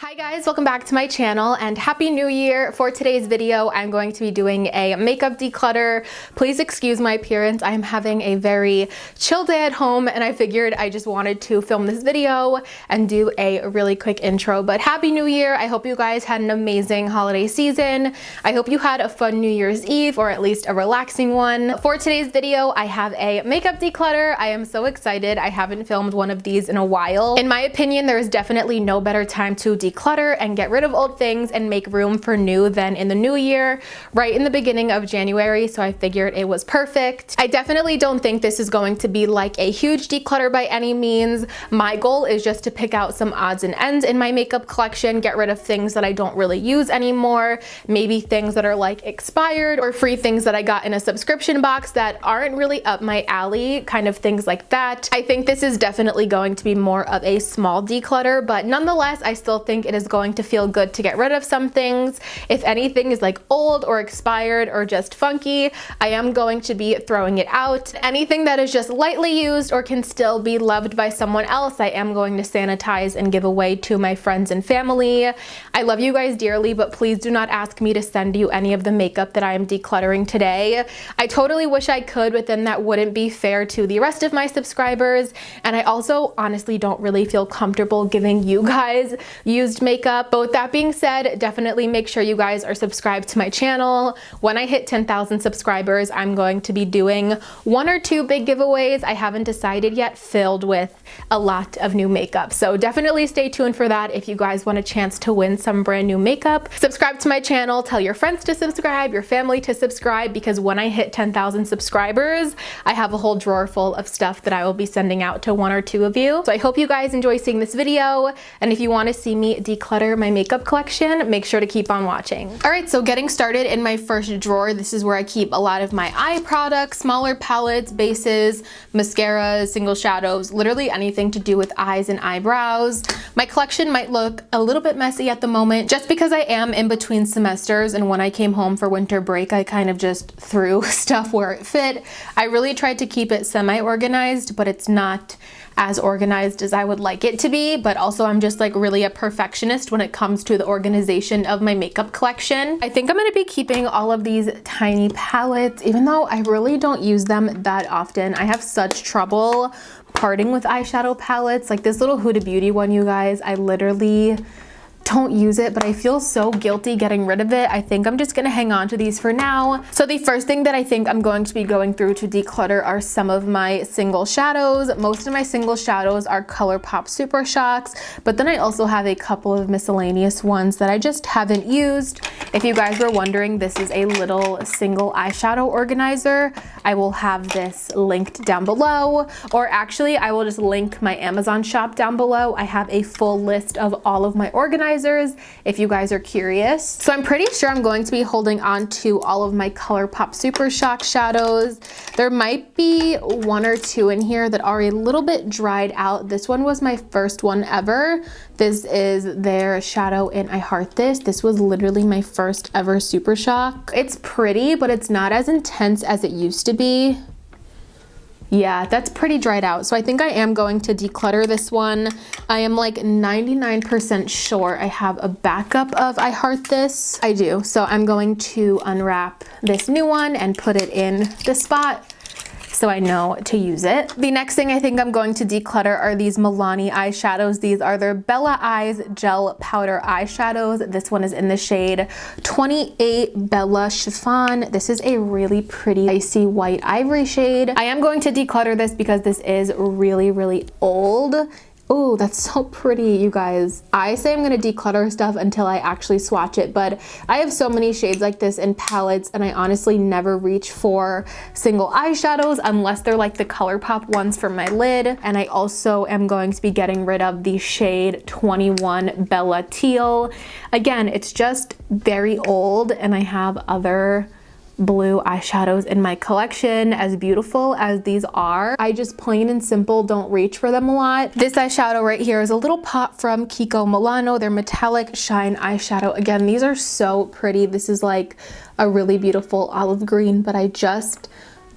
Hi guys, welcome back to my channel and happy new year. For today's video, I'm going to be doing a makeup declutter. Please excuse my appearance. I'm having a very chill day at home and I figured I just wanted to film this video and do a really quick intro. But happy new year. I hope you guys had an amazing holiday season. I hope you had a fun New Year's Eve or at least a relaxing one. For today's video, I have a makeup declutter. I am so excited. I haven't filmed one of these in a while. In my opinion, there is definitely no better time to declutter and get rid of old things and make room for new than in the new year, right in the beginning of January, so I figured it was perfect. I definitely don't think this is going to be like a huge declutter by any means. My goal is just to pick out some odds and ends in my makeup collection, get rid of things that I don't really use anymore, maybe things that are like expired or free things that I got in a subscription box that aren't really up my alley, kind of things like that. I think this is definitely going to be more of a small declutter, but nonetheless, I still think it is going to feel good to get rid of some things. If anything is like old or expired or just funky, I am going to be throwing it out. Anything that is just lightly used or can still be loved by someone else, I am going to sanitize and give away to my friends and family. I love you guys dearly, but please do not ask me to send you any of the makeup that I am decluttering today. I totally wish I could, but then that wouldn't be fair to the rest of my subscribers. And I also honestly don't really feel comfortable giving you guys used makeup. But with that being said, definitely make sure you guys are subscribed to my channel. When I hit 10,000 subscribers, I'm going to be doing 1 or 2 big giveaways. I haven't decided yet, filled with a lot of new makeup. So definitely stay tuned for that if you guys want a chance to win some brand new makeup. Subscribe to my channel, tell your friends to subscribe, your family to subscribe, because when I hit 10,000 subscribers, I have a whole drawer full of stuff that I will be sending out to 1 or 2 of you. So I hope you guys enjoy seeing this video. And if you want to see me declutter my makeup collection, make sure to keep on watching. All right, so getting started, in my first drawer, this is where I keep a lot of my eye products, smaller palettes, bases, mascaras, single shadows, literally anything to do with eyes and eyebrows. My collection might look a little bit messy at the moment just because I am in between semesters, and when I came home for winter break, I kind of just threw stuff where it fit. I really tried to keep it semi-organized, but it's not as organized as I would like it to be, but also I'm just like really a perfectionist when it comes to the organization of my makeup collection. I think I'm gonna be keeping all of these tiny palettes, even though I really don't use them that often. I have such trouble parting with eyeshadow palettes. Like this little Huda Beauty one, you guys, I literally don't use it, but I feel so guilty getting rid of it. I think I'm just gonna hang on to these for now. So the first thing that I think I'm going to be going through to declutter are some of my single shadows. Most of my single shadows are ColourPop Super Shocks, but then I also have a couple of miscellaneous ones that I just haven't used. If you guys were wondering, this is a little single eyeshadow organizer. I will have this linked down below, or actually I will just link my Amazon shop down below. I have a full list of all of my organizers if you guys are curious. So I'm pretty sure I'm going to be holding on to all of my ColourPop Super Shock shadows. There might be 1 or 2 in here that are a little bit dried out. This one was my first one ever. This is their shadow in I Heart This. This was literally my first ever Super Shock. It's pretty, but it's not as intense as it used to be. Yeah, that's pretty dried out. So I think I am going to declutter this one. I am like 99% sure I have a backup of I Heart This. I do. So I'm going to unwrap this new one and put it in the spot so I know to use it. The next thing I think I'm going to declutter are these Milani eyeshadows. These are their Bella Eyes Gel Powder Eyeshadows. This one is in the shade 28 Bella Chiffon. This is a really pretty icy white ivory shade. I am going to declutter this because this is really, really old. Oh, that's so pretty, you guys. I say I'm gonna declutter stuff until I actually swatch it, but I have so many shades like this in palettes, and I honestly never reach for single eyeshadows unless they're like the ColourPop ones from my lid. And I also am going to be getting rid of the shade 21 Bella Teal. Again, it's just very old, and I have other blue eyeshadows in my collection, as beautiful as these are. I just plain and simple don't reach for them a lot. This eyeshadow right here is a little pot from Kiko Milano, their metallic shine eyeshadow. Again, these are so pretty. This is like a really beautiful olive green, but I just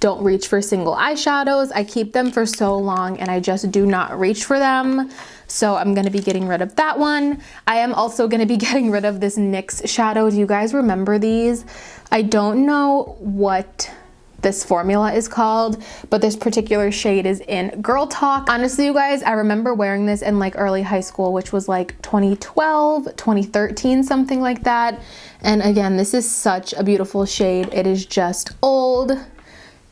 don't reach for single eyeshadows. I keep them for so long and I just do not reach for them. So I'm gonna be getting rid of that one. I am also gonna be getting rid of this NYX shadow. Do you guys remember these? I don't know what this formula is called, but this particular shade is in Girl Talk. Honestly, you guys, I remember wearing this in like early high school, which was like 2012, 2013, something like that. And again, this is such a beautiful shade. It is just old,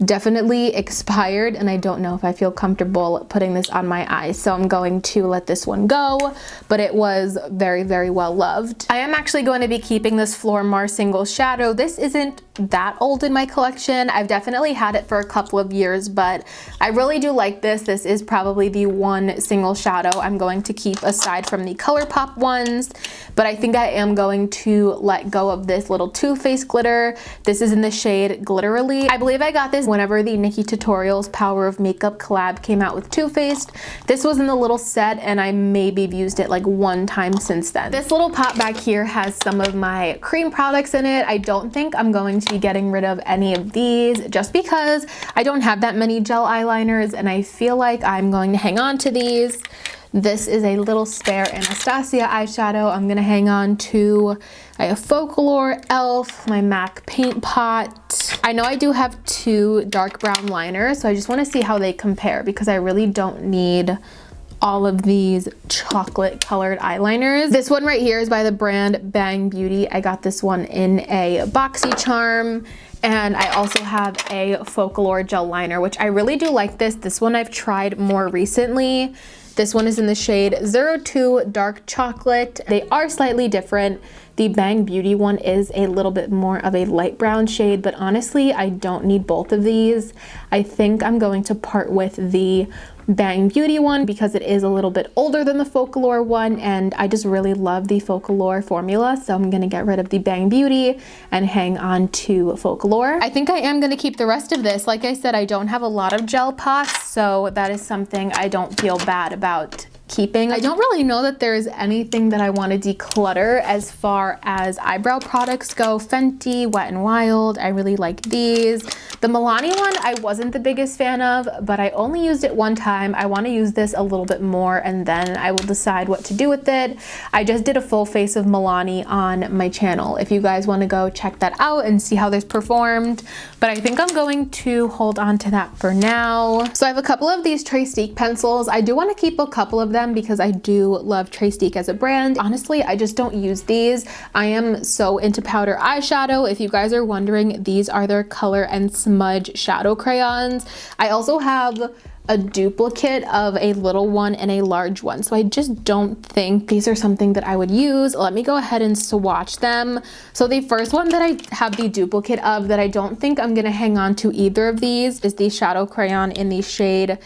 definitely expired, and I don't know if I feel comfortable putting this on my eyes, so I'm going to let this one go, but it was very, very well loved. I am actually going to be keeping this Flormar single shadow. This isn't that old in my collection. I've definitely had it for a couple of years, but I really do like this. This is probably the one single shadow I'm going to keep aside from the ColourPop ones, but I think I am going to let go of this little Too Faced glitter. This is in the shade Glitterily. I believe I got this whenever the Nikkie Tutorials Power of Makeup collab came out with Too Faced. This was in the little set, and I maybe used it like one time since then. This little pot back here has some of my cream products in it. I don't think I'm going to be getting rid of any of these just because I don't have that many gel eyeliners, and I feel like I'm going to hang on to these. This is a little spare Anastasia eyeshadow I'm gonna hang on to. I have Folklore, e.l.f., my MAC paint pot. I know I do have two dark brown liners, so I just wanna see how they compare because I really don't need all of these chocolate colored eyeliners. This one right here is by the brand Bang Beauty. I got this one in a boxy charm. And I also have a Folklore gel liner, which I really do like this. This one I've tried more recently. This one is in the shade 02 Dark Chocolate. They are slightly different. The Bang Beauty one is a little bit more of a light brown shade, but honestly, I don't need both of these. I think I'm going to part with the Bang Beauty one because it is a little bit older than the Folklore one, and I just really love the Folklore formula, so I'm gonna get rid of the Bang Beauty and hang on to Folklore. I think I am gonna keep the rest of this. Like I said, I don't have a lot of gel pots, so that is something I don't feel bad about keeping. I don't really know that there's anything that I want to declutter as far as eyebrow products go. Fenty, Wet n Wild, I really like these. The Milani one I wasn't the biggest fan of, but I only used it one time. I want to use this a little bit more and then I will decide what to do with it. I just did a full face of Milani on my channel if you guys want to go check that out and see how this performed, but I think I'm going to hold on to that for now. So I have a couple of these Trace pencils. I do want to keep a couple of them because I do love Trace as a brand. Honestly, I just don't use these. I am so into powder eyeshadow. If you guys are wondering, these are their Color and Smudge shadow crayons. I also have a duplicate of a little one and a large one, so I just don't think these are something that I would use. Let me go ahead and swatch them. So the first one that I have the duplicate of that I don't think I'm gonna hang on to either of these is the shadow crayon in the shade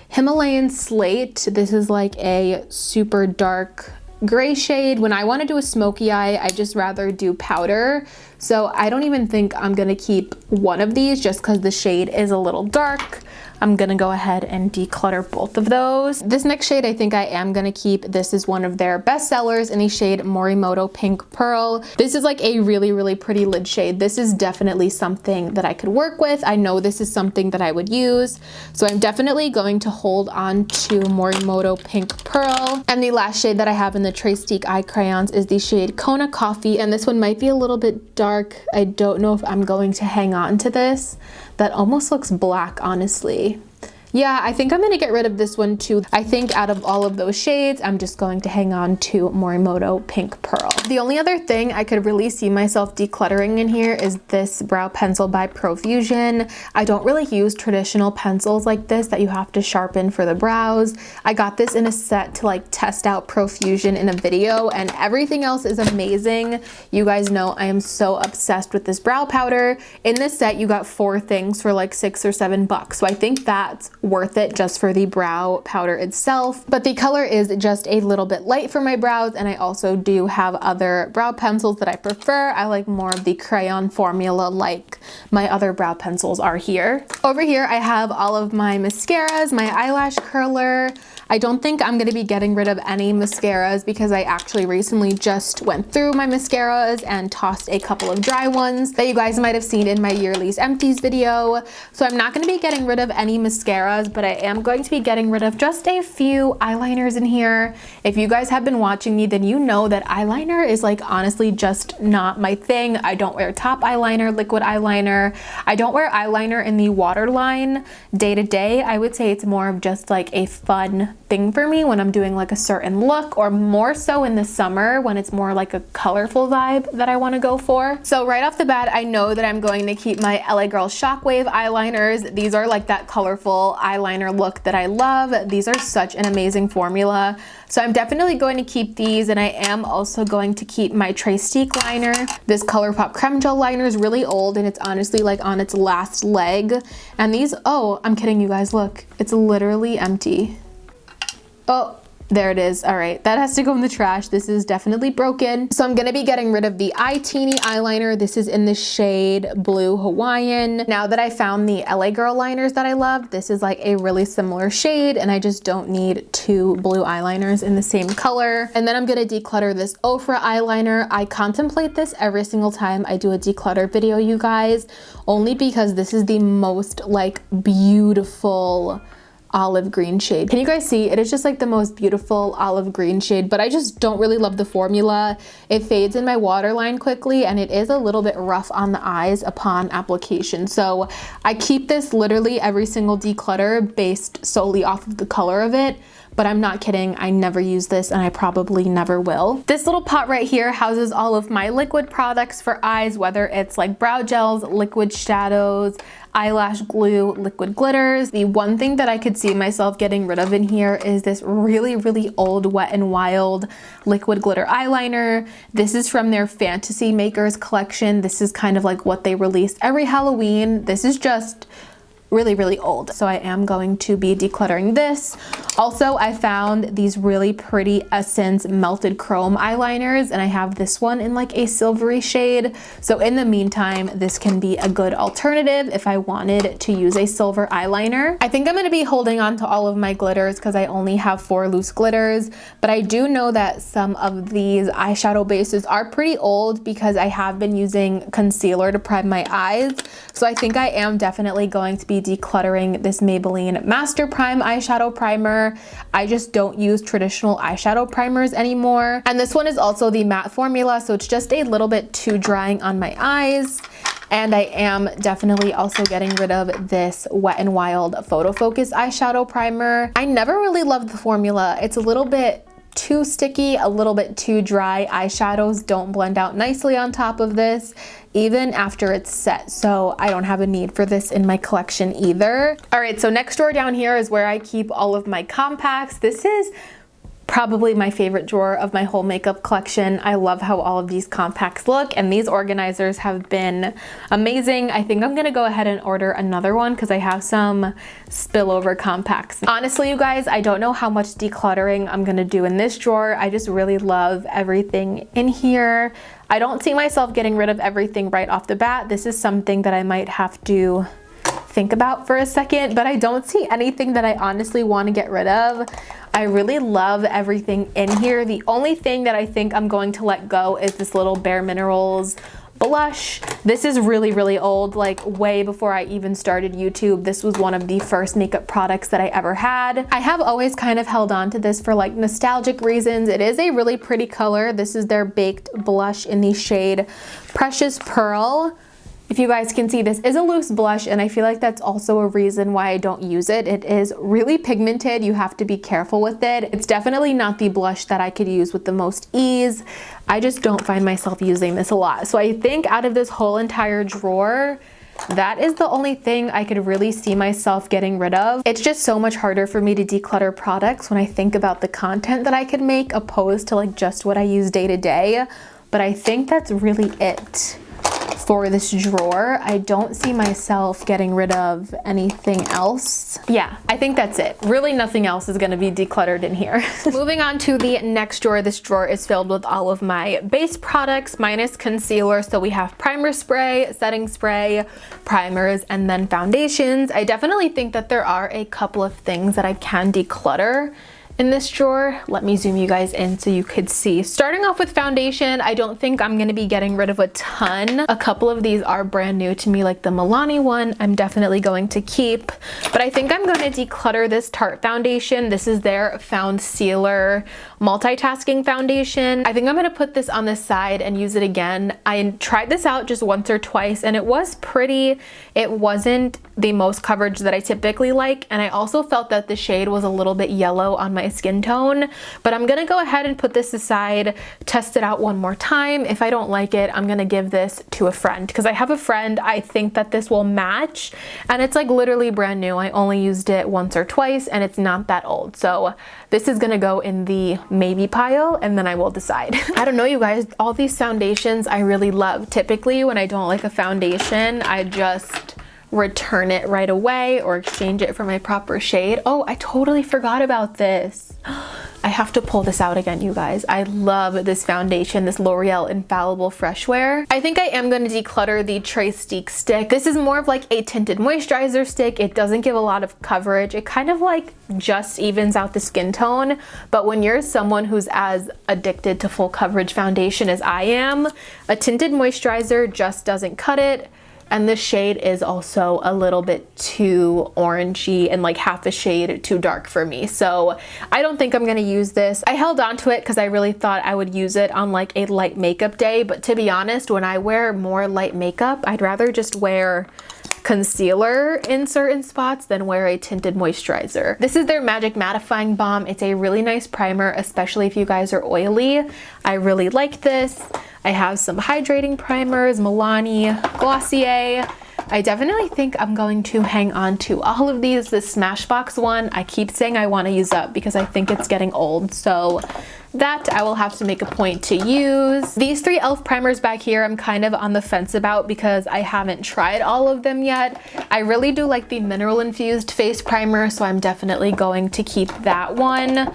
Himalayan Slate. This is like a super dark gray shade. When I want to do a smoky eye, I just rather do powder. So I don't even think I'm gonna keep one of these just because the shade is a little dark. I'm gonna go ahead and declutter both of those. This next shade I think I am gonna keep. This is one of their best sellers in the shade Morimoto Pink Pearl. This is like a really, really pretty lid shade. This is definitely something that I could work with. I know this is something that I would use. So I'm definitely going to hold on to Morimoto Pink Pearl. And the last shade that I have in the Trace eye crayons is the shade Kona Coffee. And this one might be a little bit dark. I don't know if I'm going to hang on to this. That almost looks black, honestly. Yeah, I think I'm gonna get rid of this one too. I think out of all of those shades, I'm just going to hang on to Morimoto Pink Pearl. The only other thing I could really see myself decluttering in here is this brow pencil by Profusion. I don't really use traditional pencils like this that you have to sharpen for the brows. I got this in a set to like test out Profusion in a video, and everything else is amazing. You guys know I am so obsessed with this brow powder. In this set, you got 4 things for like $6 or $7. So I think that's worth it just for the brow powder itself, but the color is just a little bit light for my brows, and I also do have other other brow pencils that I prefer. I like more of the crayon formula like my other brow pencils are here. Over here I have all of my mascaras, my eyelash curler. I don't think I'm gonna be getting rid of any mascaras because I actually recently just went through my mascaras and tossed a couple of dry ones that you guys might have seen in my yearly's empties video. So I'm not gonna be getting rid of any mascaras, but I am going to be getting rid of just a few eyeliners in here. If you guys have been watching me, then you know that eyeliner is like honestly just not my thing. I don't wear top eyeliner, liquid eyeliner. I don't wear eyeliner in the waterline day to day. I would say it's more of just like a fun thing for me when I'm doing like a certain look, or more so in the summer when it's more like a colorful vibe that I want to go for. So right off the bat, I know that I'm going to keep my LA Girl Shockwave eyeliners. These are like that colorful eyeliner look that I love. These are such an amazing formula. So I'm definitely going to keep these, and I am also going to keep my Trace liner. This ColourPop Creme Gel liner is really old and it's honestly like on its last leg. And these, oh, I'm kidding you guys, look, it's literally empty. Oh, there it is. All right, that has to go in the trash. This is definitely broken. So I'm gonna be getting rid of the iTeeny eyeliner. This is in the shade Blue Hawaiian. Now that I found the LA Girl liners that I love, this is like a really similar shade, and I just don't need two blue eyeliners in the same color. And then I'm gonna declutter this Ofra eyeliner. I contemplate this every single time I do a declutter video, you guys, only because this is the most like beautiful olive green shade. Can you guys see? It is just like the most beautiful olive green shade, but I just don't really love the formula. It fades in my waterline quickly, and it is a little bit rough on the eyes upon application. So I keep this literally every single declutter based solely off of the color of it. But I'm not kidding, I never use this and I probably never will. This little pot right here houses all of my liquid products for eyes, whether it's like brow gels, liquid shadows, eyelash glue, liquid glitters. The one thing that I could see myself getting rid of in here is this really, really old Wet n Wild liquid glitter eyeliner. This is from their Fantasy Makers collection. This is kind of like what they release every Halloween. This is just really, really old. So I am going to be decluttering this. Also, I found these really pretty Essence Melted Chrome eyeliners, and I have this one in like a silvery shade. So in the meantime, this can be a good alternative if I wanted to use a silver eyeliner. I think I'm gonna be holding on to all of my glitters because I only have 4 loose glitters, but I do know that some of these eyeshadow bases are pretty old because I have been using concealer to prime my eyes. So I think I am definitely going to be decluttering this Maybelline Master Prime eyeshadow primer. I just don't use traditional eyeshadow primers anymore. And this one is also the matte formula, so it's just a little bit too drying on my eyes. And I am definitely also getting rid of this Wet n Wild Photo Focus eyeshadow primer. I never really loved the formula. It's a little bit too sticky, a little bit too dry. Eyeshadows don't blend out nicely on top of this, even after it's set. So I don't have a need for this in my collection either. All right, so next drawer down here is where I keep all of my compacts. This is probably my favorite drawer of my whole makeup collection. I love how all of these compacts look, and these organizers have been amazing. I think I'm gonna go ahead and order another one because I have some spillover compacts. Honestly, you guys, I don't know how much decluttering I'm gonna do in this drawer. I just really love everything in here. I don't see myself getting rid of everything right off the bat. This is something that I might have to think about for a second, but I don't see anything that I honestly want to get rid of. I really love everything in here. The only thing that I think I'm going to let go is this little Bare Minerals blush. This is really, really old, like way before I even started YouTube. This was one of the first makeup products that I ever had. I have always kind of held on to this for like nostalgic reasons. It is a really pretty color. This is their baked blush in the shade Precious Pearl. If you guys can see, this is a loose blush, and I feel like that's also a reason why I don't use it. It is really pigmented. You have to be careful with it. It's definitely not the blush that I could use with the most ease. I just don't find myself using this a lot. So I think out of this whole entire drawer, that is the only thing I could really see myself getting rid of. It's just so much harder for me to declutter products when I think about the content that I could make opposed to like just what I use day to day. But I think that's really it for this drawer. I don't see myself getting rid of anything else. Yeah, I think that's it. Really nothing else is gonna be decluttered in here. Moving on to the next drawer. This drawer is filled with all of my base products minus concealer. So we have primer spray, setting spray, primers, and then foundations. I definitely think that there are a couple of things that I can declutter in this drawer. Let me zoom you guys in so you could see. Starting off with foundation, I don't think I'm gonna be getting rid of a ton. A couple of these are brand new to me, like the Milani one I'm definitely going to keep, but I think I'm going to declutter this Tarte foundation. This is their Found Sealer multitasking foundation. I think I'm gonna put this on the side and use it again. I tried this out just once or twice and it was pretty. It wasn't the most coverage that I typically like, and I also felt that the shade was a little bit yellow on my skin tone, but I'm gonna go ahead and put this aside, test it out one more time. If I don't like it, I'm gonna give this to a friend because I have a friend I think that this will match, and it's like literally brand new. I only used it once or twice and it's not that old, so this is gonna go in the maybe pile and then I will decide. I don't know, you guys, all these foundations I really love. Typically when I don't like a foundation, I just return it right away or exchange it for my proper shade. Oh, I totally forgot about this. I have to pull this out again, you guys. I love this foundation, this L'Oreal Infallible Fresh Wear. I think I am going to declutter the Trace Steak stick. This is more of like a tinted moisturizer stick. It doesn't give a lot of coverage. It kind of like just evens out the skin tone. But when you're someone who's as addicted to full coverage foundation as I am, a tinted moisturizer just doesn't cut it. And this shade is also a little bit too orangey and like half a shade too dark for me. So I don't think I'm gonna use this. I held on to it because I really thought I would use it on like a light makeup day. But to be honest, when I wear more light makeup, I'd rather just wear concealer in certain spots than wear a tinted moisturizer. This is their Magic Mattifying Balm. It's a really nice primer, especially if you guys are oily. I really like this. I have some hydrating primers, Milani, Glossier. I definitely think I'm going to hang on to all of these. This Smashbox one, I keep saying I want to use up because I think it's getting old. So that I will have to make a point to use. These three e.l.f. primers back here, I'm kind of on the fence about because I haven't tried all of them yet. I really do like the mineral infused face primer, so I'm definitely going to keep that one.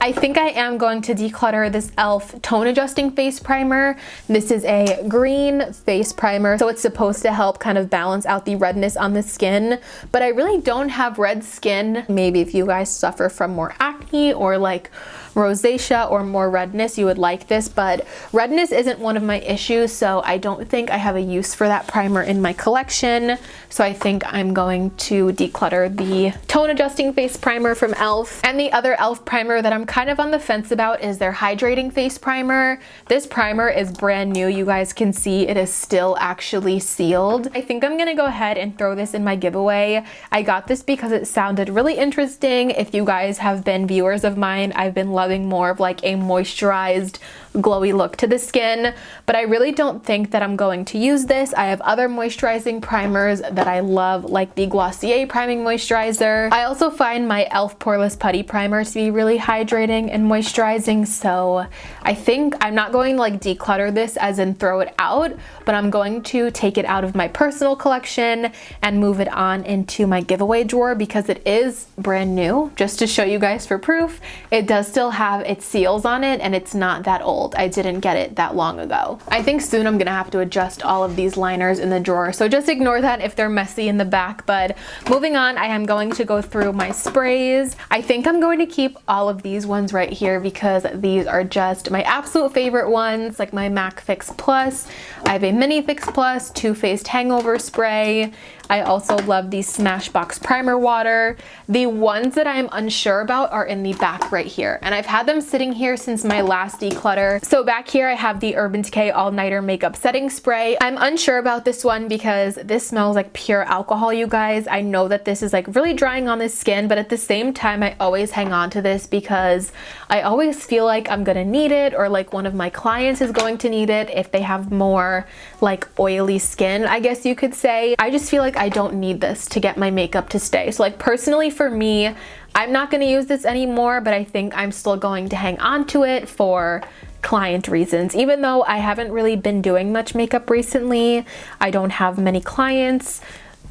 I think I am going to declutter this e.l.f. tone adjusting face primer. This is a green face primer, so it's supposed to help kind of balance out the redness on the skin, but I really don't have red skin. Maybe if you guys suffer from more acne or like rosacea or more redness, you would like this, but redness isn't one of my issues, so I don't think I have a use for that primer in my collection. So I think I'm going to declutter the tone adjusting face primer from e.l.f. And the other e.l.f. primer that I'm kind of on the fence about is their hydrating face primer. This primer is brand new. You guys can see it is still actually sealed. I think I'm gonna go ahead and throw this in my giveaway. I got this because it sounded really interesting. If you guys have been viewers of mine, I've been loving more of like a moisturized, glowy look to the skin, but I really don't think that I'm going to use this. I have other moisturizing primers that I love, like the Glossier priming moisturizer. I also find my e.l.f. poreless putty primer to be really hydrating and moisturizing, so I think I'm not going to like declutter this as in throw it out, but I'm going to take it out of my personal collection and move it on into my giveaway drawer because it is brand new. Just to show you guys for proof, it does still have its seals on it and it's not that old. I didn't get it that long ago. I think soon I'm gonna have to adjust all of these liners in the drawer, so just ignore that if they're messy in the back. But moving on, I am going to go through my sprays. I think I'm going to keep all of these ones right here because these are just my absolute favorite ones, like my MAC Fix Plus. I have a Mini Fix Plus Too Faced Hangover Spray. I also love the Smashbox Primer Water. The ones that I'm unsure about are in the back right here, and I've had them sitting here since my last declutter. So back here I have the Urban Decay All Nighter Makeup Setting Spray. I'm unsure about this one because this smells like pure alcohol, you guys. I know that this is like really drying on the skin, but at the same time I always hang on to this because I always feel like I'm gonna need it, or like one of my clients is going to need it if they have more like oily skin, I guess you could say. I just feel like I don't need this to get my makeup to stay. So like personally for me, I'm not going to use this anymore, but I think I'm still going to hang on to it for client reasons. Even though I haven't really been doing much makeup recently, I don't have many clients,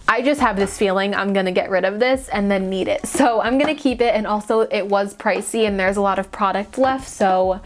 I just have this feeling I'm gonna get rid of this and then need it. So I'm gonna keep it, and also it was pricey and there's a lot of product left, so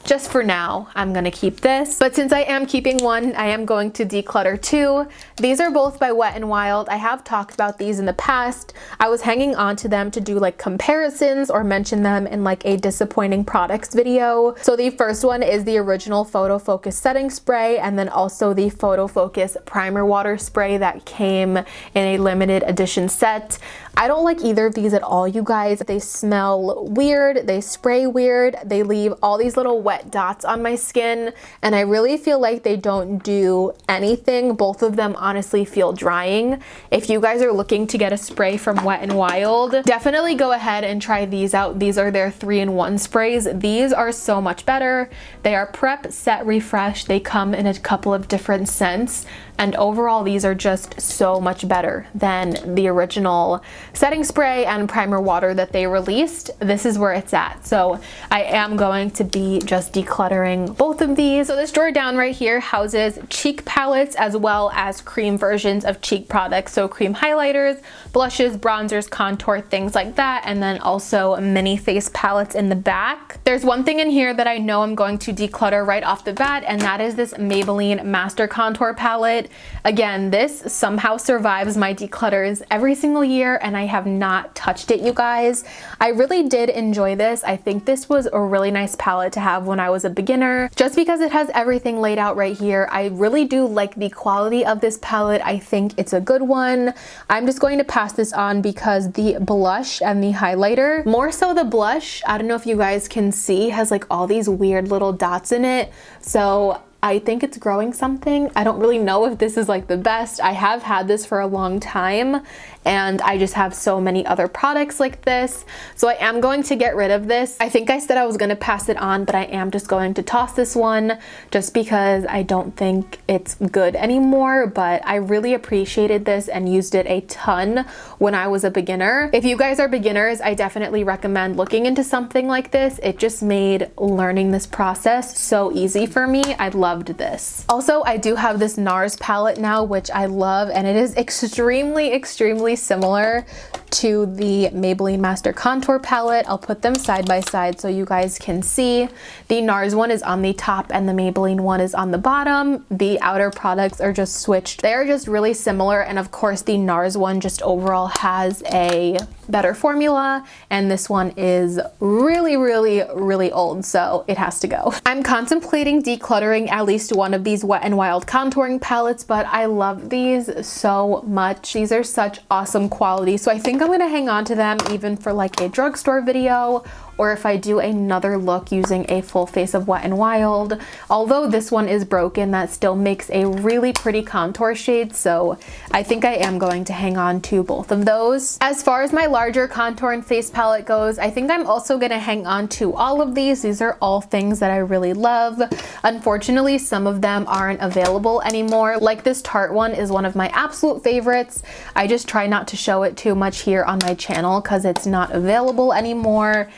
just for now, I'm gonna keep this. But since I am keeping one, I am going to declutter two. These are both by Wet n Wild. I have talked about these in the past. I was hanging on to them to do like comparisons or mention them in like a disappointing products video. So the first one is the original Photo Focus setting spray, and then also the Photo Focus primer water spray that came in a limited edition set. I don't like either of these at all, you guys. They smell weird, they spray weird, they leave all these little wet dots on my skin, and I really feel like they don't do anything. Both of them honestly feel drying. If you guys are looking to get a spray from Wet n Wild, definitely go ahead and try these out. These are their 3-in-1 sprays. These are so much better. They are prep, set, refresh. They come in a couple of different scents, and overall these are just so much better than the original setting spray and primer water that they released. This is where it's at. So I am going to be just decluttering both of these. So this drawer down right here houses cheek palettes as well as cream versions of cheek products. So cream highlighters, blushes, bronzers, contour, things like that. And then also mini face palettes in the back. There's one thing in here that I know I'm going to declutter right off the bat, and that is this Maybelline Master Contour Palette. Again, this somehow survives my declutters every single year, and I have not touched it, you guys. I really did enjoy this. I think this was a really nice palette to have when I was a beginner, just because it has everything laid out right here. I really do like the quality of this palette. I think it's a good one. I'm just going to pass this on because the blush and the highlighter, more so the blush, I don't know if you guys can see, has like all these weird little dots in it. So I think it's growing something. I don't really know if this is like the best. I have had this for a long time, and I just have so many other products like this. So I am going to get rid of this. I think I said I was going to pass it on, but I am just going to toss this one just because I don't think it's good anymore. But I really appreciated this and used it a ton when I was a beginner. If you guys are beginners, I definitely recommend looking into something like this. It just made learning this process so easy for me. I loved this. Also, I do have this NARS palette now, which I love, and it is extremely similar to the Maybelline Master Contour Palette. I'll put them side by side so you guys can see. The NARS one is on the top and the Maybelline one is on the bottom. The outer products are just switched. They are just really similar, and of course the NARS one just overall has a better formula, and this one is really old, so it has to go. I'm contemplating decluttering at least one of these Wet n Wild contouring palettes, but I love these so much. These are such awesome quality, so I think I'm gonna hang on to them even for like a drugstore video, or if I do another look using a full face of Wet n Wild. Although this one is broken, that still makes a really pretty contour shade, so I think I am going to hang on to both of those. As far as my larger contour and face palette goes, I think I'm also gonna hang on to all of these. These are all things that I really love. Unfortunately, some of them aren't available anymore. Like this Tarte one is one of my absolute favorites. I just try not to show it too much here on my channel because it's not available anymore.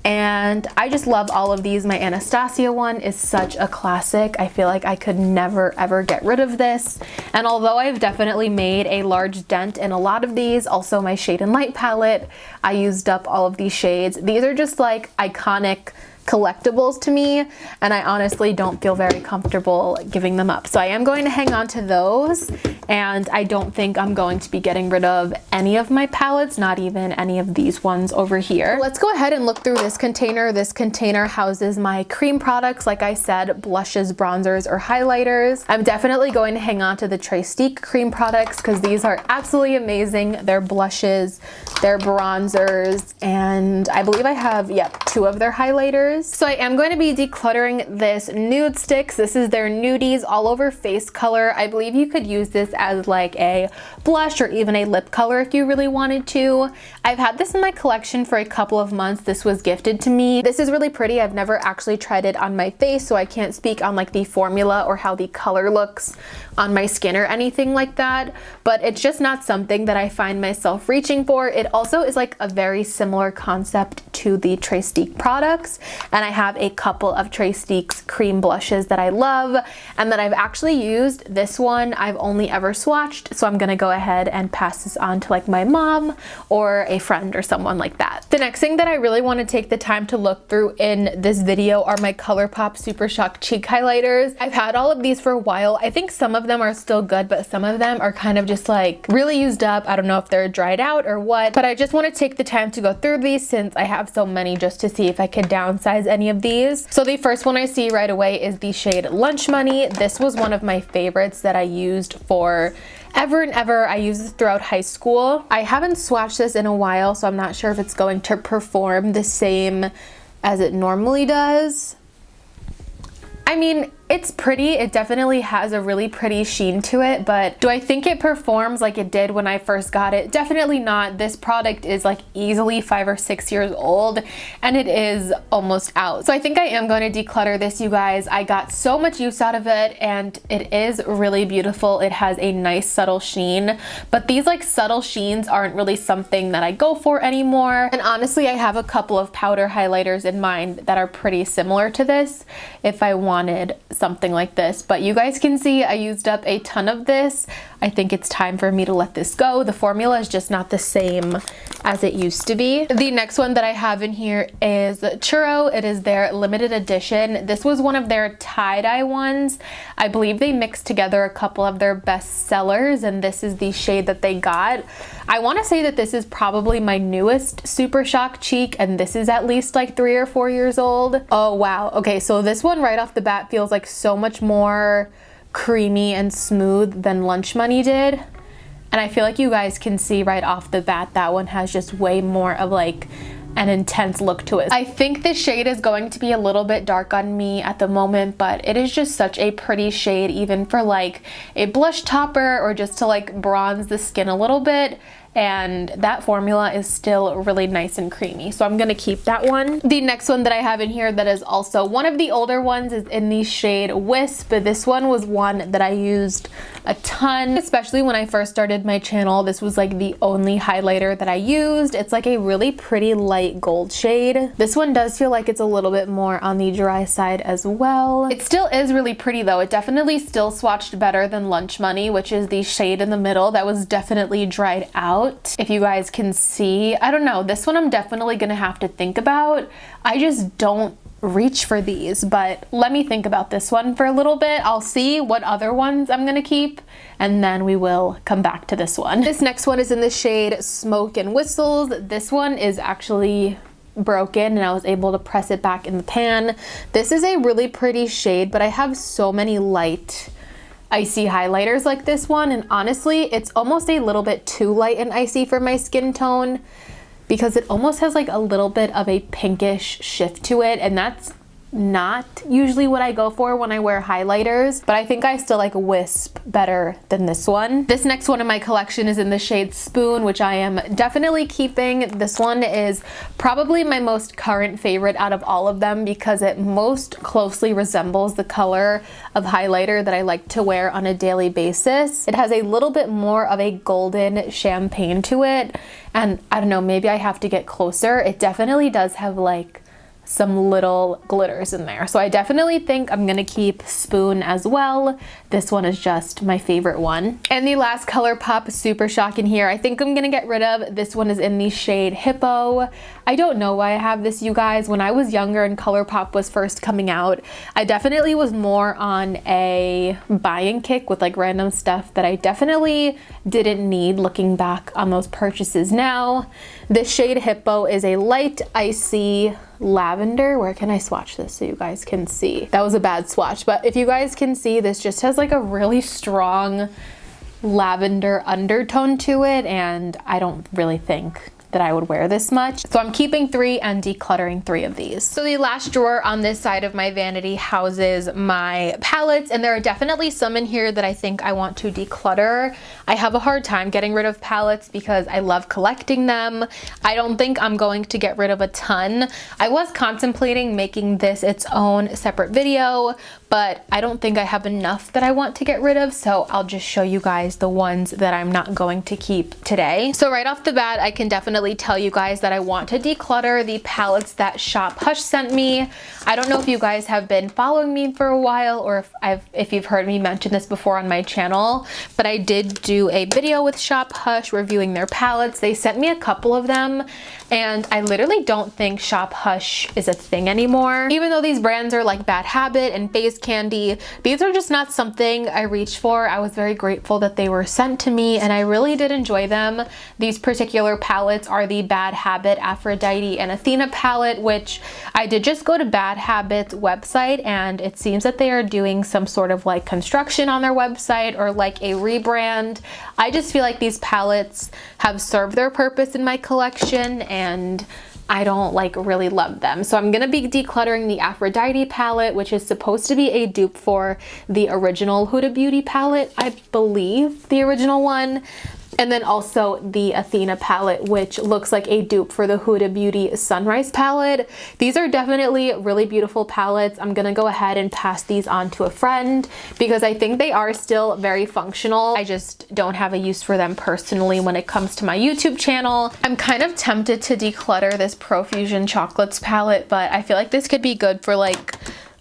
And I just love all of these. My Anastasia one is such a classic. I feel like I could never ever get rid of this. And although I've definitely made a large dent in a lot of these, also my Shade and Light palette, I used up all of these shades. These are just like iconic collectibles to me, and I honestly don't feel very comfortable giving them up. So I am going to hang on to those, and I don't think I'm going to be getting rid of any of my palettes, not even any of these ones over here. Let's go ahead and look through this container. This container houses my cream products, like I said, blushes, bronzers, or highlighters. I'm definitely going to hang on to the Trestique cream products because these are absolutely amazing. They're blushes, they're bronzers, and I believe I have, yep, 2 of their highlighters. highlighters. So I am going to be decluttering this nude sticks. This is their nudies all over face color. I believe you could use this as like a blush or even a lip color if you really wanted to. I've had this in my collection for a couple of months. This was gifted to me. This is really pretty. I've never actually tried it on my face, so I can't speak on like the formula or how the color looks on my skin or anything like that, but it's just not something that I find myself reaching for. It also is like a very similar concept to the Trace products, and I have a couple of Trace cream blushes that I love and that I've actually used. This one I've only ever swatched, so I'm gonna go ahead and pass this on to like my mom or a friend or someone like that. The next thing that I really want to take the time to look through in this video are my ColourPop Super Shock cheek highlighters. I've had all of these for a while. I think some of them are still good, but some of them are kind of just like really used up. I don't know if they're dried out or what, but I just want to take the time to go through these since I have so many, just to see if I could downsize any of these. So the first one I see right away is the shade Lunch Money. This was one of my favorites that I used for ever and ever. I used this throughout high school. I haven't swatched this in a while, so I'm not sure if it's going to perform the same as it normally does. I mean, it's pretty. It definitely has a really pretty sheen to it, but do I think it performs like it did when I first got it? Definitely not. This product is like easily 5 or 6 years old and it is almost out. So I think I am going to declutter this, you guys. I got so much use out of it and it is really beautiful. It has a nice subtle sheen, but these like subtle sheens aren't really something that I go for anymore. And honestly, I have a couple of powder highlighters in mind that are pretty similar to this if I wanted something like this, but you guys can see I used up a ton of this. I think it's time for me to let this go. The formula is just not the same as it used to be. The next one that I have in here is Churro. It is their limited edition. This was one of their tie-dye ones. I believe they mixed together a couple of their best sellers, and this is the shade that they got. I want to say that this is probably my newest Super Shock cheek, and this is at least like 3 or 4 years old. Oh wow. Okay, so this one right off the bat feels like so much more creamy and smooth than Lunch Money did. And I feel like you guys can see right off the bat that one has just way more of like an intense look to it. I think this shade is going to be a little bit dark on me at the moment, but it is just such a pretty shade, even for like a blush topper or just to like bronze the skin a little bit. And that formula is still really nice and creamy, so I'm gonna keep that one. The next one that I have in here that is also one of the older ones is in the shade Wisp. This one was one that I used a ton, especially when I first started my channel. This was like the only highlighter that I used. It's like a really pretty light gold shade. This one does feel like it's a little bit more on the dry side as well. It still is really pretty though. It definitely still swatched better than Lunch Money, which is the shade in the middle that was definitely dried out. If you guys can see, I don't know, this one I'm definitely gonna have to think about. I just don't reach for these, but let me think about this one for a little bit. I'll see what other ones I'm gonna keep and then we will come back to this one. This next one is in the shade Smoke and Whistles. This one is actually broken and I was able to press it back in the pan. This is a really pretty shade, but I have so many light icy highlighters like this one, and honestly it's almost a little bit too light and icy for my skin tone because it almost has like a little bit of a pinkish shift to it, and that's not usually what I go for when I wear highlighters, but I think I still like Wisp better than this one. This next one in my collection is in the shade Spoon, which I am definitely keeping. This one is probably my most current favorite out of all of them because it most closely resembles the color of highlighter that I like to wear on a daily basis. It has a little bit more of a golden champagne to it, and I don't know, maybe I have to get closer. It definitely does have like some little glitters in there. So I definitely think I'm gonna keep Spoon as well. This one is just my favorite one. And the last ColourPop Super Shock in here, I think I'm gonna get rid of. This one is in the shade Hippo. I don't know why I have this, you guys. When I was younger and ColourPop was first coming out, I definitely was more on a buying kick with like random stuff that I definitely didn't need looking back on those purchases now. This shade Hippo is a light icy lavender. Where can I swatch this so you guys can see? That was a bad swatch, but if you guys can see, this just has like a really strong lavender undertone to it, and I don't really think that I would wear this much. So I'm keeping 3 and decluttering 3 of these. So the last drawer on this side of my vanity houses my palettes, and there are definitely some in here that I think I want to declutter. I have a hard time getting rid of palettes because I love collecting them. I don't think I'm going to get rid of a ton. I was contemplating making this its own separate video, but I don't think I have enough that I want to get rid of, so I'll just show you guys the ones that I'm not going to keep today. So right off the bat, I can definitely tell you guys that I want to declutter the palettes that Shop Hush sent me. I don't know if you guys have been following me for a while or if you've heard me mention this before on my channel, but I did do a video with Shop Hush reviewing their palettes. They sent me a couple of them, and I literally don't think Shop Hush is a thing anymore. Even though these brands are like Bad Habit and Face Candy, these are just not something I reach for. I was very grateful that they were sent to me, and I really did enjoy them. These particular palettes are the Bad Habit, Aphrodite, and Athena palette, which I did just go to Bad Habit's website, and it seems that they are doing some sort of like construction on their website or like a rebrand. I just feel like these palettes have served their purpose in my collection, and I don't like really love them. So I'm gonna be decluttering the Aphrodite palette, which is supposed to be a dupe for the original Huda Beauty palette, I believe, the original one. And then also the Athena palette, which looks like a dupe for the Huda Beauty Sunrise palette. These are definitely really beautiful palettes. I'm gonna go ahead and pass these on to a friend because I think they are still very functional. I just don't have a use for them personally when it comes to my YouTube channel. I'm kind of tempted to declutter this Profusion Chocolates palette, but I feel like this could be good for like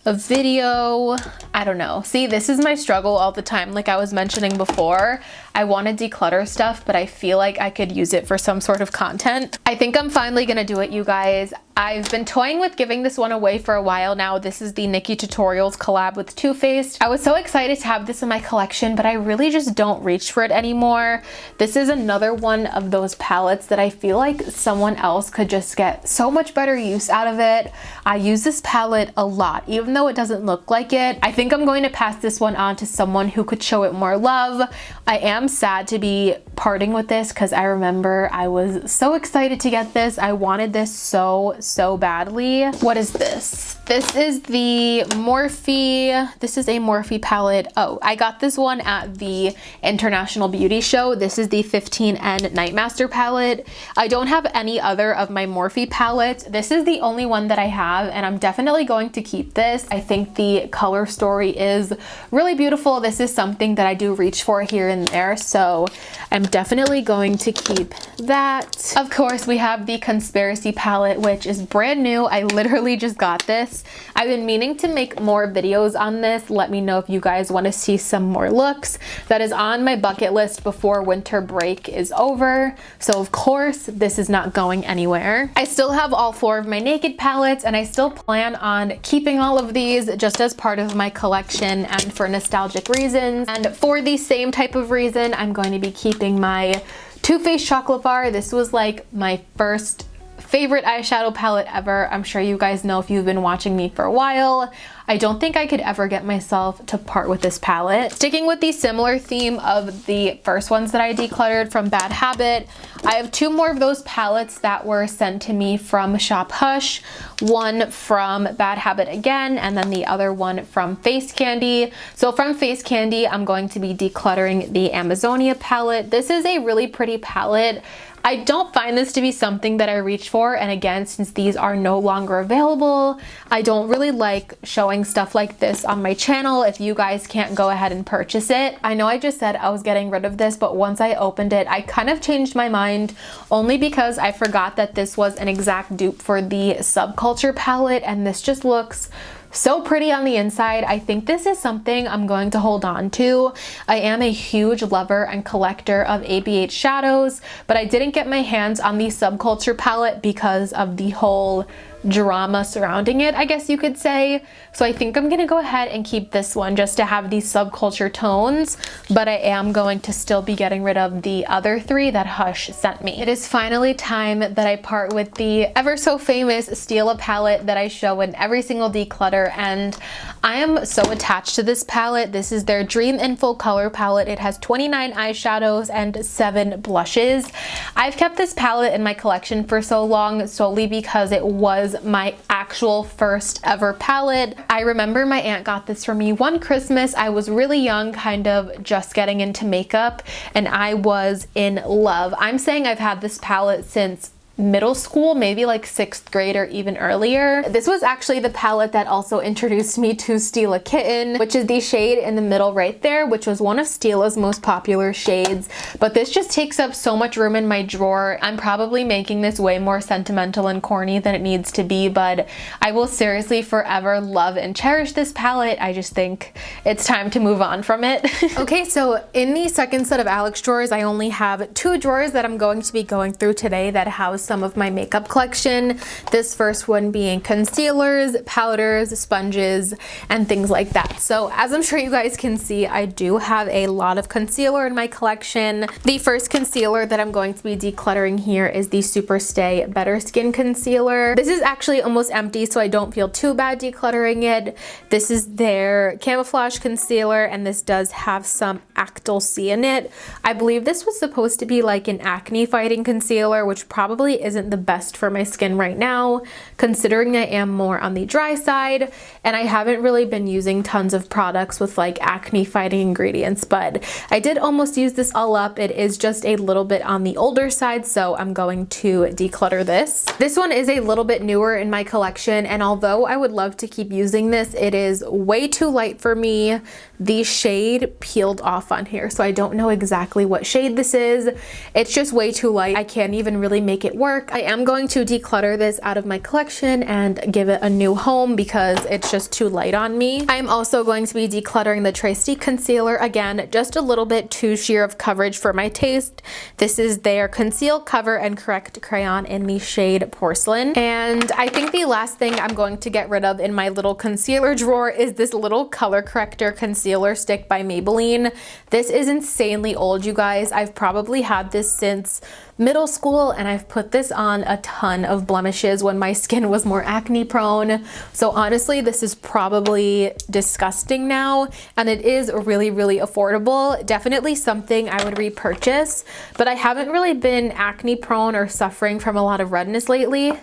a video. I don't know. See, this is my struggle all the time. Like I was mentioning before, I want to declutter stuff, but I feel like I could use it for some sort of content. I think I'm finally gonna do it, you guys. I've been toying with giving this one away for a while now. This is the Nikkie Tutorials collab with Too Faced. I was so excited to have this in my collection, but I really just don't reach for it anymore. This is another one of those palettes that I feel like someone else could just get so much better use out of it. I use this palette a lot, even though it doesn't look like it. I think I'm going to pass this one on to someone who could show it more love. I am sad to be parting with this because I remember I was so excited to get this. I wanted this so badly. What is this? This is the Morphe. This is a Morphe palette. Oh, I got this one at the International Beauty Show. This is the 15N Nightmaster palette. I don't have any other of my Morphe palettes. This is the only one that I have, and I'm definitely going to keep this. I think the color story is really beautiful. This is something that I do reach for here and there, so I'm definitely going to keep that. Of course, we have the Conspiracy palette, which is brand new. I literally just got this. I've been meaning to make more videos on this. Let me know if you guys want to see some more looks. That is on my bucket list before winter break is over. So of course, this is not going anywhere. I still have all 4 of my Naked palettes, and I still plan on keeping all of these just as part of my collection and for nostalgic reasons. And for the same type of reason, I'm going to be keeping my Too Faced Chocolate Bar. This was like my first favorite eyeshadow palette ever. I'm sure you guys know if you've been watching me for a while. I don't think I could ever get myself to part with this palette. Sticking with the similar theme of the first ones that I decluttered from Bad Habit, I have 2 more of those palettes that were sent to me from Shop Hush. One from Bad Habit again, and then the other one from Face Candy. So from Face Candy, I'm going to be decluttering the Amazonia palette. This is a really pretty palette. I don't find this to be something that I reach for, and again, since these are no longer available, I don't really like showing stuff like this on my channel if you guys can't go ahead and purchase it. I know I just said I was getting rid of this, but once I opened it, I kind of changed my mind only because I forgot that this was an exact dupe for the Subculture palette, and this just looks so pretty on the inside. I think this is something I'm going to hold on to. I am a huge lover and collector of ABH shadows, but I didn't get my hands on the Subculture palette because of the whole drama surrounding it, I guess you could say. So I think I'm gonna go ahead and keep this one just to have these subculture tones, but I am going to still be getting rid of the other three that Hush sent me. It is finally time that I part with the ever so famous Stila palette that I show in every single declutter, and I am so attached to this palette. This is their Dream in Full Color palette. It has 29 eyeshadows and 7 blushes. I've kept this palette in my collection for so long solely because it was my actual first ever palette. I remember my aunt got this for me one Christmas. I was really young, kind of just getting into makeup, and I was in love. I'm saying I've had this palette since middle school, maybe like 6th grade or even earlier. This was actually the palette that also introduced me to Stila Kitten, which is the shade in the middle right there, which was one of Stila's most popular shades. But this just takes up so much room in my drawer. I'm probably making this way more sentimental and corny than it needs to be, but I will seriously forever love and cherish this palette. I just think it's time to move on from it. Okay, so in the second set of Alex drawers, I only have 2 drawers that I'm going to be going through today that house some of my makeup collection. This first one being concealers, powders, sponges, and things like that. So as I'm sure you guys can see, I do have a lot of concealer in my collection. The first concealer that I'm going to be decluttering here is the Superstay Better Skin Concealer. This is actually almost empty, so I don't feel too bad decluttering it. This is their Camouflage Concealer, and this does have some Actyl C in it. I believe this was supposed to be like an acne fighting concealer, which probably isn't the best for my skin right now, considering I am more on the dry side, and I haven't really been using tons of products with like acne fighting ingredients, but I did almost use this all up. It is just a little bit on the older side, so I'm going to declutter this. This one is a little bit newer in my collection, and although I would love to keep using this, it is way too light for me. The shade peeled off on here, so I don't know exactly what shade this is. It's just way too light. I can't even really make it work. I am going to declutter this out of my collection and give it a new home because it's just too light on me. I'm also going to be decluttering the Trace concealer again, just a little bit too sheer of coverage for my taste. This is their Conceal, Cover, and Correct crayon in the shade Porcelain. And I think the last thing I'm going to get rid of in my little concealer drawer is this little color corrector concealer stick by Maybelline. This is insanely old, you guys. I've probably had this since middle school, and I've put this on a ton of blemishes when my skin was more acne prone. So honestly, this is probably disgusting now, and it is really, really affordable. Definitely something I would repurchase, but I haven't really been acne prone or suffering from a lot of redness lately.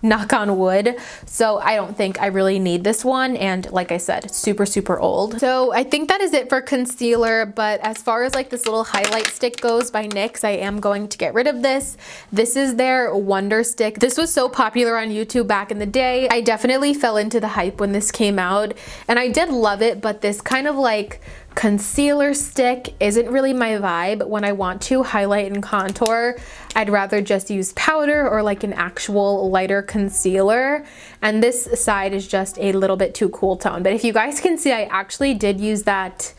Knock on wood. So I don't think I really need this one, and like I said, super, super old. So I think that is it for concealer, but as far as like this little highlight stick goes by NYX, I am going to get rid of this. This is their Wonder Stick. This was so popular on YouTube back in the day. I definitely fell into the hype when this came out, and I did love it, but this kind of like concealer stick isn't really my vibe. When I want to highlight and contour, I'd rather just use powder or like an actual lighter concealer, and this side is just a little bit too cool tone. But if you guys can see, I actually did use that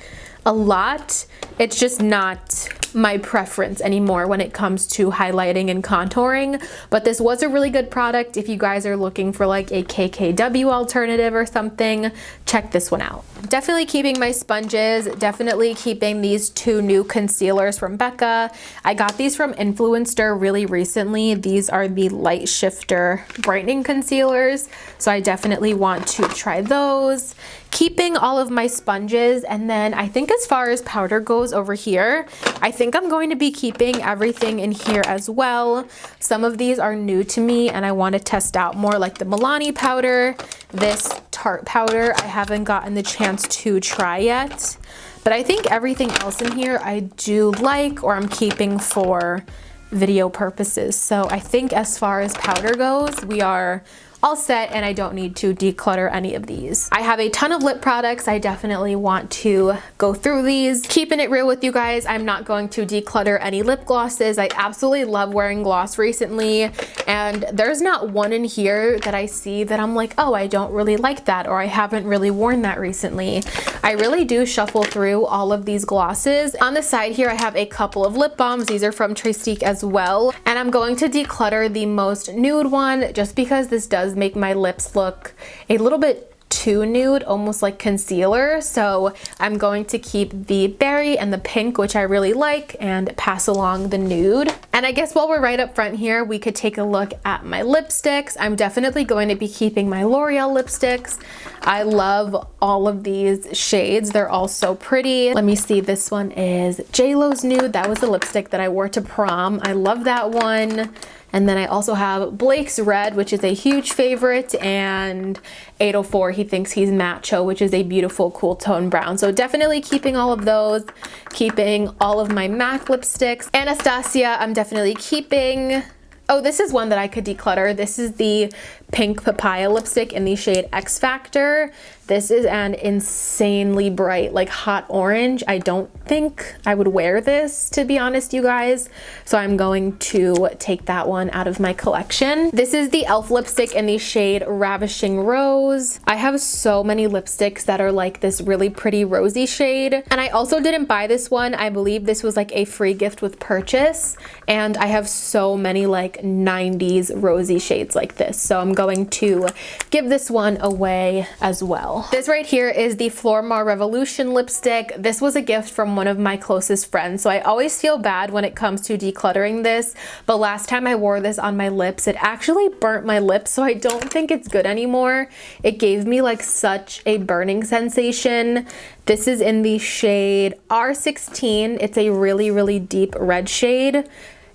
a lot. It's just not my preference anymore when it comes to highlighting and contouring, but this was a really good product. If you guys are looking for like a KKW alternative or something, check this one out. Definitely keeping my sponges, definitely keeping these 2 new concealers from Becca. I got these from Influencer really recently. These are the Light Shifter brightening concealers, so I definitely want to try those. Keeping all of my sponges, and then I think as far as powder goes over here, I think I'm going to be keeping everything in here as well. Some of these are new to me and I want to test out more, like the Milani powder. This Tarte powder I haven't gotten the chance to try yet, but I think everything else in here I do like, or I'm keeping for video purposes. So I think as far as powder goes, we are all set, and I don't need to declutter any of these. I have a ton of lip products. I definitely want to go through these. Keeping it real with you guys, I'm not going to declutter any lip glosses. I absolutely love wearing gloss recently, and there's not one in here that I see that I'm like, oh, I don't really like that, or I haven't really worn that recently. I really do shuffle through all of these glosses. On the side here, I have a couple of lip balms. These are from Trestique as well, and I'm going to declutter the most nude one just because this does does make my lips look a little bit too nude, almost like concealer. So I'm going to keep the berry and the pink, which I really like, and pass along the nude. And I guess while we're right up front here, we could take a look at my lipsticks. I'm definitely going to be keeping my L'Oreal lipsticks. I love all of these shades. They're all so pretty. Let me see, this one is JLo's Nude. That was the lipstick that I wore to prom. I love that one. And then I also have Blake's Red, which is a huge favorite, and 804, he thinks he's macho, which is a beautiful cool tone brown. So definitely keeping all of those, keeping all of my MAC lipsticks. Anastasia, I'm definitely keeping. Oh, this is one that I could declutter. This is the pink papaya lipstick in the shade X Factor. This is an insanely bright, like hot orange. I don't think I would wear this, to be honest, you guys. So I'm going to take that one out of my collection. This is the e.l.f. lipstick in the shade Ravishing Rose. I have so many lipsticks that are like this really pretty rosy shade. And I also didn't buy this one. I believe this was like a free gift with purchase. And I have so many like 90s rosy shades like this. So I'm going to give this one away as well. This right here is the Flormar Revolution lipstick. This was a gift from one of my closest friends, so I always feel bad when it comes to decluttering this, but last time I wore this on my lips, it actually burnt my lips, so I don't think it's good anymore. It gave me like such a burning sensation. This is in the shade R16. It's a really, really deep red shade.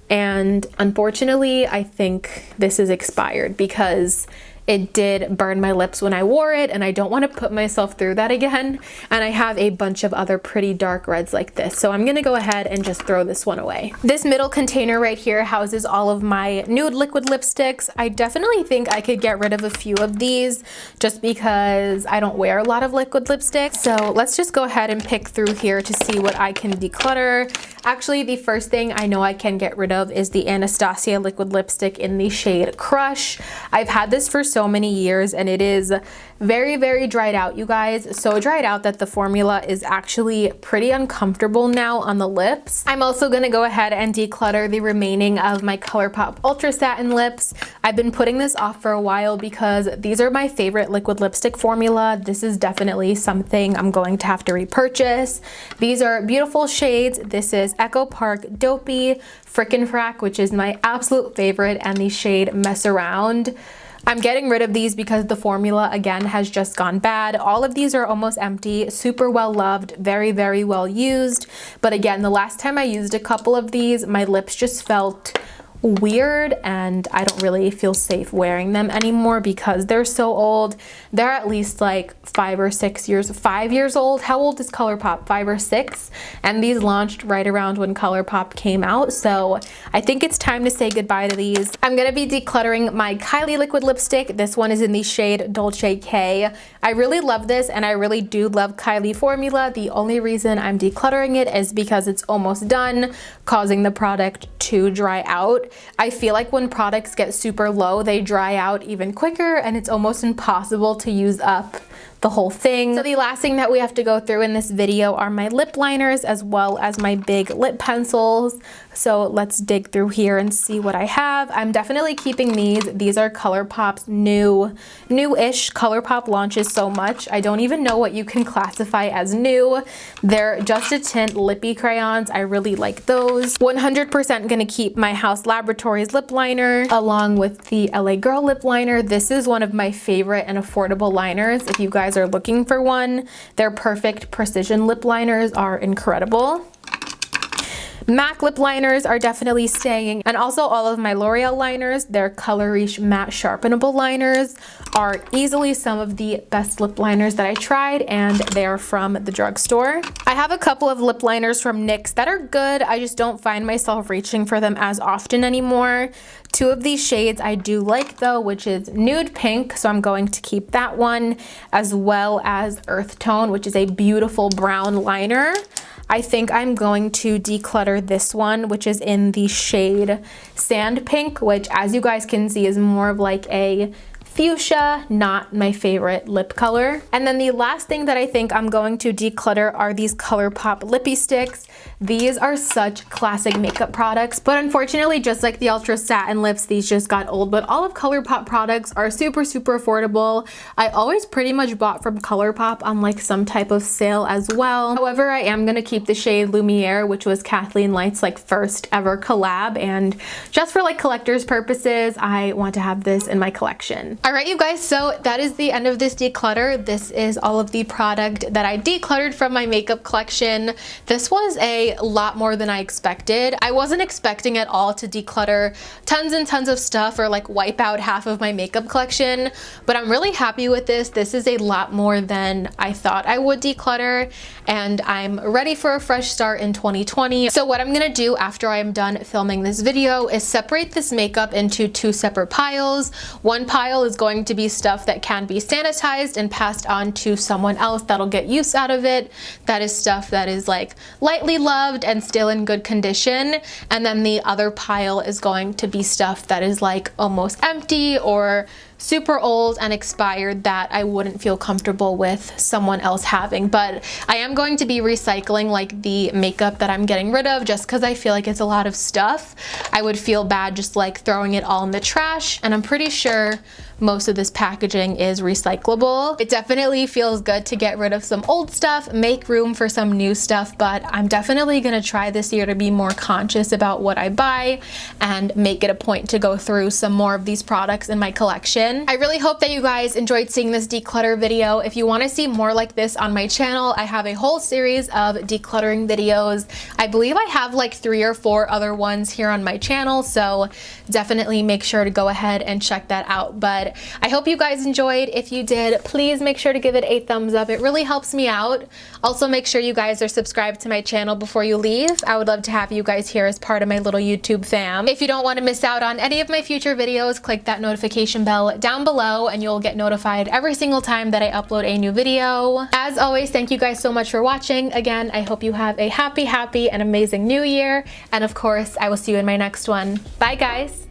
And unfortunately, I think this is expired because it did burn my lips when I wore it, and I don't want to put myself through that again. And I have a bunch of other pretty dark reds like this, so I'm gonna go ahead and just throw this one away. This middle container right here houses all of my nude liquid lipsticks. I definitely think I could get rid of a few of these just because I don't wear a lot of liquid lipsticks. So let's just go ahead and pick through here to see what I can declutter. Actually, the first thing I know I can get rid of is the Anastasia liquid lipstick in the shade Crush. I've had this for so many years and it is very, very dried out, you guys. So dried out that the formula is actually pretty uncomfortable now on the lips. I'm also gonna go ahead and declutter the remaining of my ColourPop Ultra Satin lips. I've been putting this off for a while because these are my favorite liquid lipstick formula. This is definitely something I'm going to have to repurchase. These are beautiful shades. This is Echo Park Dopey, Frickin' Frack, which is my absolute favorite, and the shade Mess Around. I'm getting rid of these because the formula again has just gone bad. All of these are almost empty, super well loved, very, very well used. But again, the last time I used a couple of these, my lips just felt weird and I don't really feel safe wearing them anymore because they're so old. They're at least like 5 or 6 years, 5 years old. How old is ColourPop? 5 or 6? And these launched right around when ColourPop came out. So I think it's time to say goodbye to these. I'm gonna be decluttering my Kylie liquid lipstick. This one is in the shade Dolce K. I really love this and I really do love Kylie formula. The only reason I'm decluttering it is because it's almost done, causing the product to dry out. I feel like when products get super low, they dry out even quicker and it's almost impossible to use up the whole thing. So the last thing that we have to go through in this video are my lip liners as well as my big lip pencils. So let's dig through here and see what I have. I'm definitely keeping these. These are ColourPop's new-ish. ColourPop launches so much. I don't even know what you can classify as new. They're just a tint lippy crayons. I really like those. 100% gonna keep my House Laboratories lip liner along with the LA Girl lip liner. This is one of my favorite and affordable liners. If you guys are looking for one, their Perfect Precision lip liners are incredible. MAC lip liners are definitely staying, and also all of my L'Oreal liners, their Color Reach matte sharpenable liners, are easily some of the best lip liners that I tried, and they're from the drugstore. I have a couple of lip liners from NYX that are good. I just don't find myself reaching for them as often anymore. 2 of these shades I do like though, which is Nude Pink, so I'm going to keep that one, as well as Earth Tone, which is a beautiful brown liner. I think I'm going to declutter this one, which is in the shade Sand Pink, which as you guys can see is more of like a fuchsia, not my favorite lip color. And then the last thing that I think I'm going to declutter are these ColourPop lippy sticks. These are such classic makeup products, but unfortunately, just like the Ultra Satin lips, these just got old. But all of ColourPop products are super, super affordable. I always pretty much bought from ColourPop on like some type of sale as well. However, I am gonna keep the shade Lumiere, which was Kathleen Light's like first ever collab, and just for like collector's purposes, I want to have this in my collection. All right, you guys, so that is the end of this declutter. This is all of the product that I decluttered from my makeup collection. This was a lot more than I expected. I wasn't expecting at all to declutter tons and tons of stuff or like wipe out half of my makeup collection, but I'm really happy with this. This is a lot more than I thought I would declutter, and I'm ready for a fresh start in 2020. So what I'm gonna do after I'm done filming this video is separate this makeup into two separate piles. One pile is going to be stuff that can be sanitized and passed on to someone else that'll get use out of it. That is stuff that is like lightly loved and still in good condition. And then the other pile is going to be stuff that is like almost empty or super old and expired that I wouldn't feel comfortable with someone else having. But I am going to be recycling like the makeup that I'm getting rid of, just because I feel like it's a lot of stuff. I would feel bad just like throwing it all in the trash, and I'm pretty sure most of this packaging is recyclable. It definitely feels good to get rid of some old stuff, make room for some new stuff, but I'm definitely gonna try this year to be more conscious about what I buy and make it a point to go through some more of these products in my collection. I really hope that you guys enjoyed seeing this declutter video. If you want to see more like this on my channel, I have a whole series of decluttering videos. I believe I have like 3 or 4 other ones here on my channel, so definitely make sure to go ahead and check that out. But I hope you guys enjoyed. If you did, please make sure to give it a thumbs up. It really helps me out. Also, make sure you guys are subscribed to my channel before you leave. I would love to have you guys here as part of my little YouTube fam. If you don't want to miss out on any of my future videos, click that notification bell down below and you'll get notified every single time that I upload a new video. As always, thank you guys so much for watching. Again, I hope you have a happy and amazing new year. And of course, I will see you in my next one. Bye, guys.